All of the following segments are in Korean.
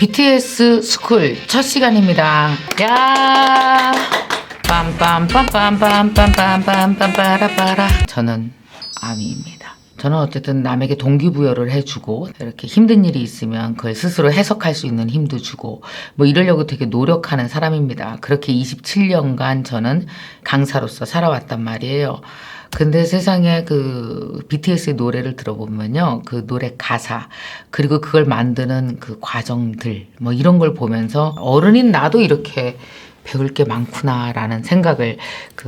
BTS 스쿨 첫 시간입니다. 야 빰빰빰빰빰빰빰빰빰빰빠라빠라. 저는 아미입니다. 저는 어쨌든 남에게 동기부여를 해주고 이렇게 힘든 일이 있으면 그걸 스스로 해석할 수 있는 힘도 주고 뭐 이러려고 되게 노력하는 사람입니다. 그렇게 27년간 저는 강사로서 살아왔단 말이에요. 근데 세상에 그 BTS의 노래를 들어보면요. 그 노래 가사, 그리고 그걸 만드는 그 과정들, 뭐 이런 걸 보면서 어른인 나도 이렇게 배울 게 많구나라는 생각을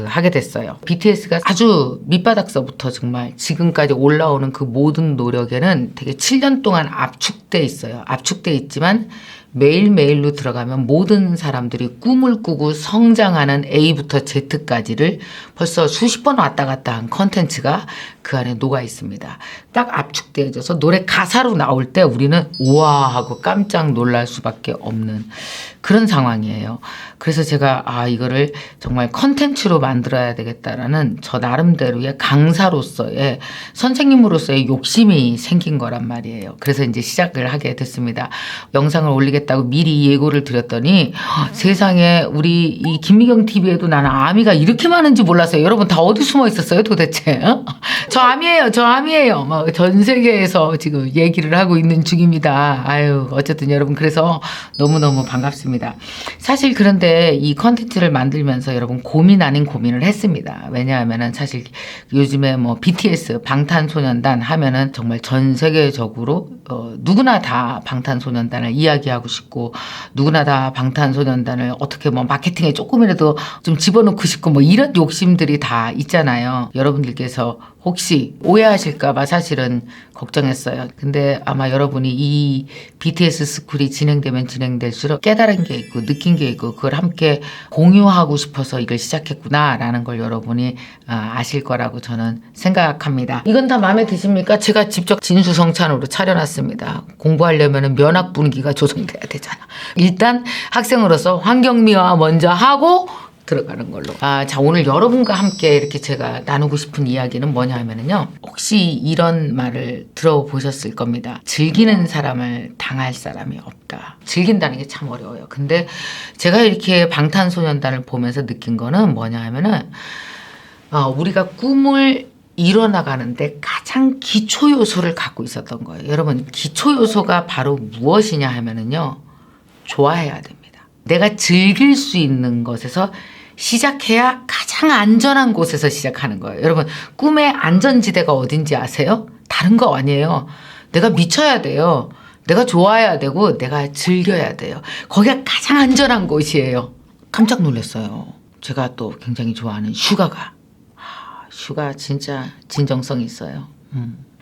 하게 됐어요. BTS가 아주 밑바닥서부터 정말 지금까지 올라오는 그 모든 노력에는 되게 7년 동안 압축돼 있어요. 압축돼 있지만 매일매일로 들어가면 모든 사람들이 꿈을 꾸고 성장하는 A부터 Z까지를 벌써 수십 번 왔다 갔다 한 컨텐츠가 그 안에 녹아 있습니다. 딱 압축되어져서 노래 가사로 나올 때 우리는 우와 하고 깜짝 놀랄 수밖에 없는 그런 상황이에요. 그래서 제가 이거를 정말 컨텐츠로 만들어야 되겠다라는 저 나름대로의 강사로서의 선생님으로서의 욕심이 생긴 거란 말이에요. 그래서 이제 시작을 하게 됐습니다. 영상을 올리겠다고 미리 예고를 드렸더니 세상에 우리 이 김미경 TV에도 나는 아미가 이렇게 많은지 몰랐어요. 여러분 다 어디 숨어 있었어요 도대체? 저 아미예요. 막 전 세계에서 지금 얘기를 하고 있는 중입니다. 아유 어쨌든 여러분 그래서 너무너무 반갑습니다. 사실 그런데 이 컨텐츠를 만들면서 여러분 고민 아닌 고민을 했습니다. 왜냐하면은 사실 요즘에 뭐 BTS 방탄소년단 하면은 정말 전 세계적으로 누구나 다 방탄소년단을 이야기하고 싶고 누구나 다 방탄소년단을 어떻게 뭐 마케팅에 조금이라도 좀 집어넣고 싶고 뭐 이런 욕심들이 다 있잖아요. 여러분들께서 혹시 오해하실까봐 사실은 걱정했어요. 근데 아마 여러분이 이 BTS 스쿨이 진행되면 진행될수록 깨달은 게 있고 느낀 게 있고 그걸 함께 공유하고 싶어서 이걸 시작했구나라는 걸 여러분이 아실 거라고 저는 생각합니다. 이건 다 마음에 드십니까? 제가 직접 진수성찬으로 차려놨습니다. 공부하려면 면학 분위기가 조성돼야 되잖아. 일단 학생으로서 환경미화 먼저 하고 들어가는 걸로. 자, 오늘 여러분과 함께 이렇게 제가 나누고 싶은 이야기는 뭐냐 하면은요. 혹시 이런 말을 들어보셨을 겁니다. 즐기는 사람을 당할 사람이 없다. 즐긴다는 게 참 어려워요. 근데 제가 이렇게 방탄소년단을 보면서 느낀 거는 뭐냐 하면은 우리가 꿈을 이뤄나가는데 가장 기초 요소를 갖고 있었던 거예요. 여러분, 기초 요소가 바로 무엇이냐 하면은요. 좋아해야 됩니다. 내가 즐길 수 있는 것에서 시작해야 가장 안전한 곳에서 시작하는 거예요. 여러분, 꿈의 안전지대가 어딘지 아세요? 다른 거 아니에요. 내가 미쳐야 돼요. 내가 좋아해야 되고 내가 즐겨야 돼요. 거기가 가장 안전한 곳이에요. 깜짝 놀랐어요. 제가 또 굉장히 좋아하는 슈가가. 슈가 진짜 진정성이 있어요.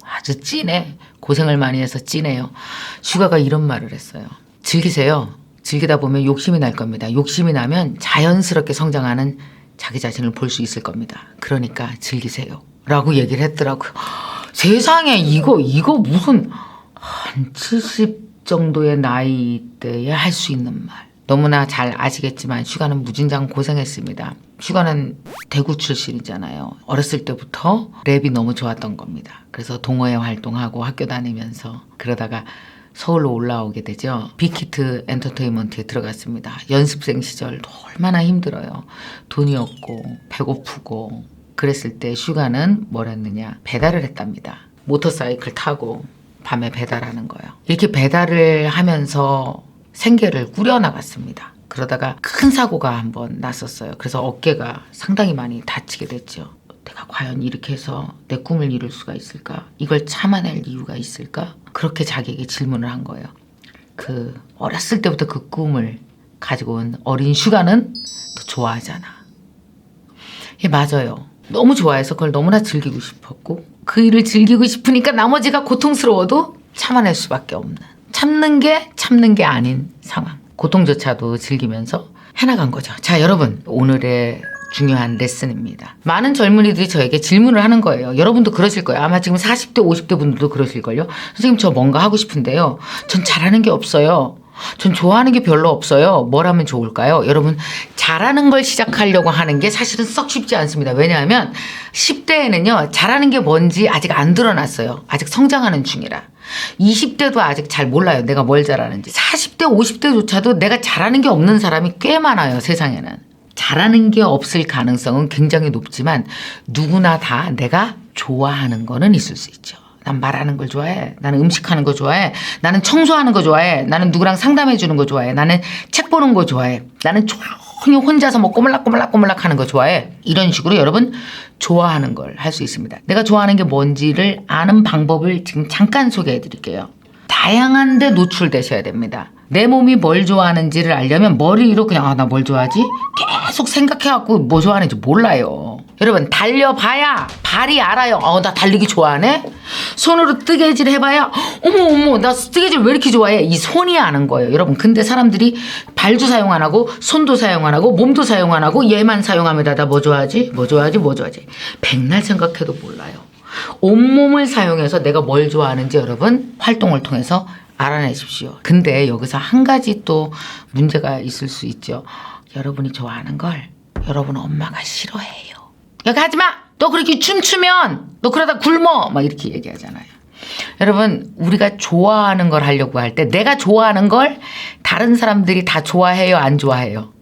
아주 찐해. 고생을 많이 해서 찐해요. 슈가가 이런 말을 했어요. 즐기세요. 즐기다 보면 욕심이 날 겁니다. 욕심이 나면 자연스럽게 성장하는 자기 자신을 볼 수 있을 겁니다. 그러니까 즐기세요. 라고 얘기를 했더라고요. 세상에 이거 무슨 한 70 정도의 나이 때에 할 수 있는 말. 너무나 잘 아시겠지만 슈가는 무진장 고생했습니다. 슈가는 대구 출신이잖아요. 어렸을 때부터 랩이 너무 좋았던 겁니다. 그래서 동호회 활동하고 학교 다니면서 그러다가 서울로 올라오게 되죠. 빅히트 엔터테인먼트에 들어갔습니다. 연습생 시절 얼마나 힘들어요. 돈이 없고 배고프고 그랬을 때 슈가는 뭘 했느냐. 배달을 했답니다. 모터사이클 타고 밤에 배달하는 거예요. 이렇게 배달을 하면서 생계를 꾸려나갔습니다. 그러다가 큰 사고가 한번 났었어요. 그래서 어깨가 상당히 많이 다치게 됐죠. 내가 과연 이렇게 해서 내 꿈을 이룰 수가 있을까? 이걸 참아낼 이유가 있을까? 그렇게 자기에게 질문을 한 거예요. 어렸을 때부터 그 꿈을 가지고 온 어린 슈가는 또 좋아하잖아. 예, 맞아요. 너무 좋아해서 그걸 너무나 즐기고 싶었고 그 일을 즐기고 싶으니까 나머지가 고통스러워도 참아낼 수밖에 없는 참는 게 아닌 상황. 고통조차도 즐기면서 해나간 거죠. 자, 여러분 오늘의 중요한 레슨입니다. 많은 젊은이들이 저에게 질문을 하는 거예요. 여러분도 그러실 거예요. 아마 지금 40대, 50대 분들도 그러실걸요. 선생님 저 뭔가 하고 싶은데요. 전 잘하는 게 없어요. 전 좋아하는 게 별로 없어요. 뭘 하면 좋을까요? 여러분, 잘하는 걸 시작하려고 하는 게 사실은 썩 쉽지 않습니다. 왜냐하면 10대에는요, 잘하는 게 뭔지 아직 안 드러났어요. 아직 성장하는 중이라. 20대도 아직 잘 몰라요. 내가 뭘 잘하는지. 40대, 50대조차도 내가 잘하는 게 없는 사람이 꽤 많아요. 세상에는. 잘하는 게 없을 가능성은 굉장히 높지만 누구나 다 내가 좋아하는 거는 있을 수 있죠. 난 말하는 걸 좋아해. 나는 음식하는 거 좋아해. 나는 청소하는 거 좋아해. 나는 누구랑 상담해 주는 거 좋아해. 나는 책 보는 거 좋아해. 나는 조용히 혼자서 뭐 꼬물락꼬물락 하는 거 좋아해. 이런 식으로 여러분 좋아하는 걸 할 수 있습니다. 내가 좋아하는 게 뭔지를 아는 방법을 지금 잠깐 소개해 드릴게요. 다양한 데 노출되셔야 됩니다. 내 몸이 뭘 좋아하는지를 알려면 머리 위로 그냥 나 뭘 좋아하지? 계속 생각해갖고 뭐 좋아하는지 몰라요. 여러분 달려봐야 발이 알아요. 나 달리기 좋아하네? 손으로 뜨개질 해봐야 어머 나 뜨개질 왜 이렇게 좋아해? 이 손이 아는 거예요. 여러분 근데 사람들이 발도 사용 안 하고 손도 사용 안 하고 몸도 사용 안 하고 얘만 사용하면 나 뭐 좋아하지? 뭐 좋아하지? 뭐 좋아하지? 백날 생각해도 몰라요. 온몸을 사용해서 내가 뭘 좋아하는지 여러분 활동을 통해서 알아내십시오. 근데 여기서 한 가지 또 문제가 있을 수 있죠. 여러분이 좋아하는 걸 여러분 엄마가 싫어해요. 여기 하지마! 너 그렇게 춤추면 너 그러다 굶어! 막 이렇게 얘기하잖아요. 여러분 우리가 좋아하는 걸 하려고 할 때 내가 좋아하는 걸 다른 사람들이 다 좋아해요? 안 좋아해요?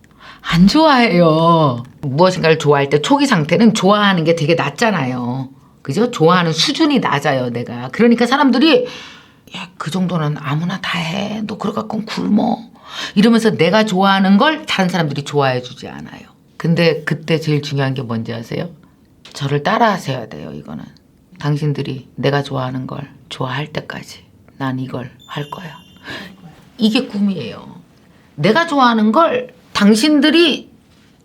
안 좋아해요. 무엇인가를 좋아할 때 초기 상태는 좋아하는 게 되게 낮잖아요. 그죠? 좋아하는 수준이 낮아요, 내가. 그러니까 사람들이 야, 그 정도는 아무나 다 해. 너 그러갖고 굶어. 이러면서 내가 좋아하는 걸 다른 사람들이 좋아해 주지 않아요. 근데 그때 제일 중요한 게 뭔지 아세요? 저를 따라 하셔야 돼요, 이거는. 당신들이 내가 좋아하는 걸 좋아할 때까지 난 이걸 할 거야. 이게 꿈이에요. 내가 좋아하는 걸 당신들이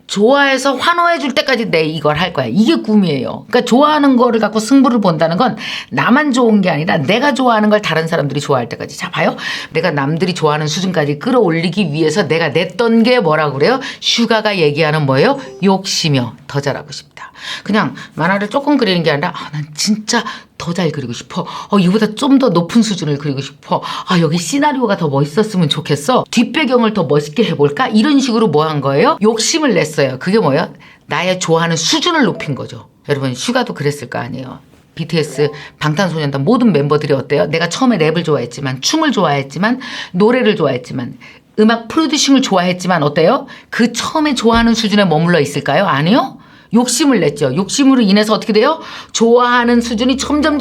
좋아해서 환호해 줄 때까지 내 이걸 할 거야. 이게 꿈이에요. 그러니까 좋아하는 거를 갖고 승부를 본다는 건 나만 좋은 게 아니라 내가 좋아하는 걸 다른 사람들이 좋아할 때까지. 자, 봐요. 내가 남들이 좋아하는 수준까지 끌어올리기 위해서 내가 냈던 게 뭐라고 그래요? 슈가가 얘기하는 뭐예요? 욕심이요. 더 잘하고 싶다. 그냥 만화를 조금 그리는 게 아니라 난 진짜 더 잘 그리고 싶어. 이보다 좀 더 높은 수준을 그리고 싶어. 여기 시나리오가 더 멋있었으면 좋겠어. 뒷배경을 더 멋있게 해볼까? 이런 식으로 뭐 한 거예요? 욕심을 냈어요. 그게 뭐예요? 나의 좋아하는 수준을 높인 거죠. 여러분 슈가도 그랬을 거 아니에요. BTS 방탄소년단 모든 멤버들이 어때요? 내가 처음에 랩을 좋아했지만 춤을 좋아했지만 노래를 좋아했지만 음악 프로듀싱을 좋아했지만 어때요? 그 처음에 좋아하는 수준에 머물러 있을까요? 아니요. 욕심을 냈죠. 욕심으로 인해서 어떻게 돼요? 좋아하는 수준이 점점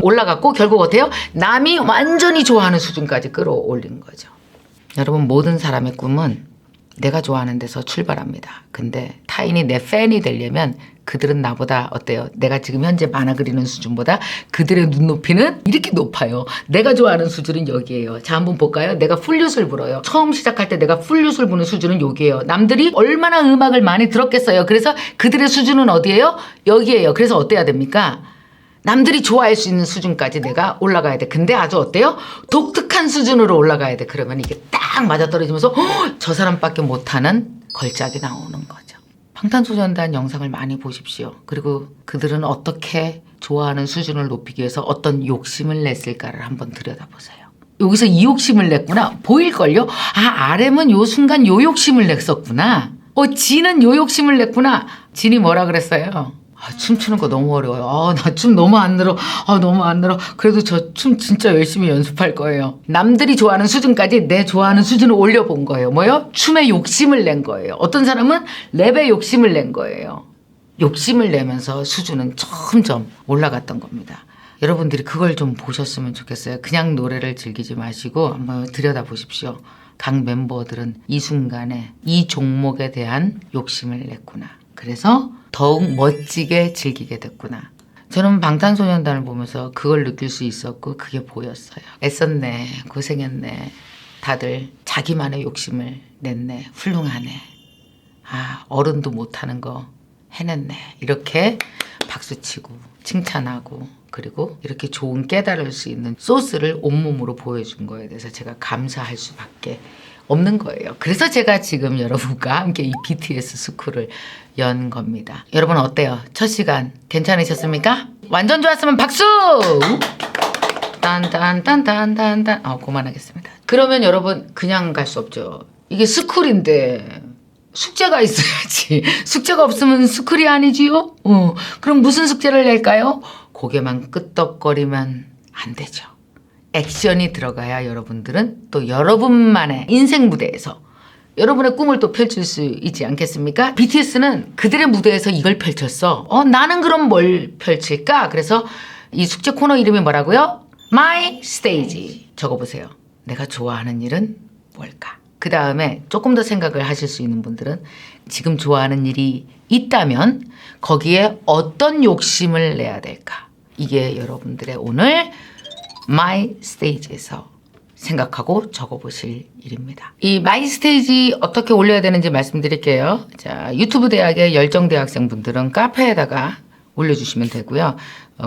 올라갔고 결국 어때요? 남이 완전히 좋아하는 수준까지 끌어올린 거죠. 여러분 모든 사람의 꿈은 내가 좋아하는 데서 출발합니다. 근데 타인이 내 팬이 되려면 그들은 나보다 어때요? 내가 지금 현재 만화 그리는 수준보다 그들의 눈높이는 이렇게 높아요. 내가 좋아하는 수준은 여기예요. 자, 한번 볼까요? 내가 플룻을 불어요. 처음 시작할 때 내가 플룻을 부는 수준은 여기예요. 남들이 얼마나 음악을 많이 들었겠어요. 그래서 그들의 수준은 어디예요? 여기예요. 그래서 어때야 됩니까? 남들이 좋아할 수 있는 수준까지 내가 올라가야 돼. 근데 아주 어때요? 독특한 수준으로 올라가야 돼. 그러면 이게 딱 맞아떨어지면서 저 사람밖에 못하는 걸작이 나오는 거죠. 방탄소년단 영상을 많이 보십시오. 그리고 그들은 어떻게 좋아하는 수준을 높이기 위해서 어떤 욕심을 냈을까를 한번 들여다보세요. 여기서 이 욕심을 냈구나. 보일걸요? RM은 요 순간 요 욕심을 냈었구나. 진은 요 욕심을 냈구나. 진이 뭐라 그랬어요? 춤추는 거 너무 어려워요. 나 춤 너무 안 늘어. 너무 안 늘어. 그래도 저 춤 진짜 열심히 연습할 거예요. 남들이 좋아하는 수준까지 내 좋아하는 수준을 올려본 거예요. 뭐요? 춤에 욕심을 낸 거예요. 어떤 사람은 랩에 욕심을 낸 거예요. 욕심을 내면서 수준은 점점 올라갔던 겁니다. 여러분들이 그걸 좀 보셨으면 좋겠어요. 그냥 노래를 즐기지 마시고 한번 들여다보십시오. 각 멤버들은 이 순간에 이 종목에 대한 욕심을 냈구나. 그래서 더욱 멋지게 즐기게 됐구나. 저는 방탄소년단을 보면서 그걸 느낄 수 있었고 그게 보였어요. 애썼네. 고생했네. 다들 자기만의 욕심을 냈네. 훌륭하네. 어른도 못하는 거 해냈네. 이렇게 박수치고 칭찬하고 그리고 이렇게 좋은 깨달을 수 있는 소스를 온몸으로 보여준 거에 대해서 제가 감사할 수밖에 없는 거예요. 그래서 제가 지금 여러분과 함께 이 BTS 스쿨을 연 겁니다. 여러분 어때요? 첫 시간 괜찮으셨습니까? 완전 좋았으면 박수! 딴딴딴딴딴딴. 그만하겠습니다. 그러면 여러분 그냥 갈 수 없죠. 이게 스쿨인데 숙제가 있어야지. 숙제가 없으면 스쿨이 아니지요? 그럼 무슨 숙제를 낼까요? 고개만 끄덕거리면 안 되죠. 액션이 들어가야 여러분들은 또 여러분만의 인생 무대에서 여러분의 꿈을 또 펼칠 수 있지 않겠습니까? BTS는 그들의 무대에서 이걸 펼쳤어. 나는 그럼 뭘 펼칠까? 그래서 이 숙제 코너 이름이 뭐라고요? My Stage. 적어보세요. 내가 좋아하는 일은 뭘까? 그 다음에 조금 더 생각을 하실 수 있는 분들은 지금 좋아하는 일이 있다면 거기에 어떤 욕심을 내야 될까? 이게 여러분들의 오늘 My Stage에서 생각하고 적어보실 일입니다. 이 마이 스테이지 어떻게 올려야 되는지 말씀드릴게요. 자, 유튜브 대학의 열정대학생분들은 카페에다가 올려주시면 되고요.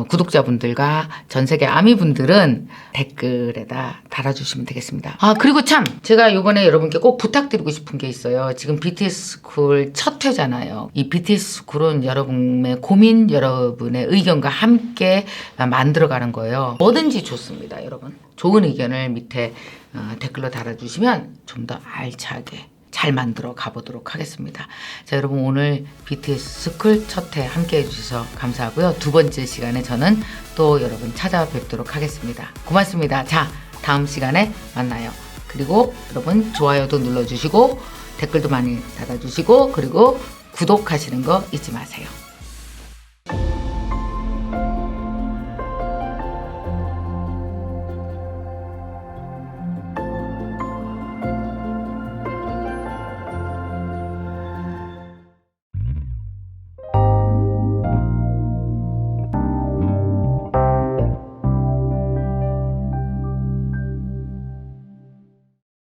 구독자분들과 전 세계 아미분들은 댓글에다 달아주시면 되겠습니다. 그리고 참 제가 이번에 여러분께 꼭 부탁드리고 싶은 게 있어요. 지금 BTS 스쿨 첫 회잖아요. 이 BTS 스쿨은 여러분의 고민, 여러분의 의견과 함께 만들어가는 거예요. 뭐든지 좋습니다, 여러분. 좋은 의견을 밑에 댓글로 달아주시면 좀 더 알차게 잘 만들어 가보도록 하겠습니다. 자, 여러분 오늘 BTS 스쿨 첫 회 함께 해주셔서 감사하고요. 두 번째 시간에 저는 또 여러분 찾아뵙도록 하겠습니다. 고맙습니다. 자, 다음 시간에 만나요. 그리고 여러분 좋아요도 눌러주시고 댓글도 많이 달아주시고 그리고 구독하시는 거 잊지 마세요.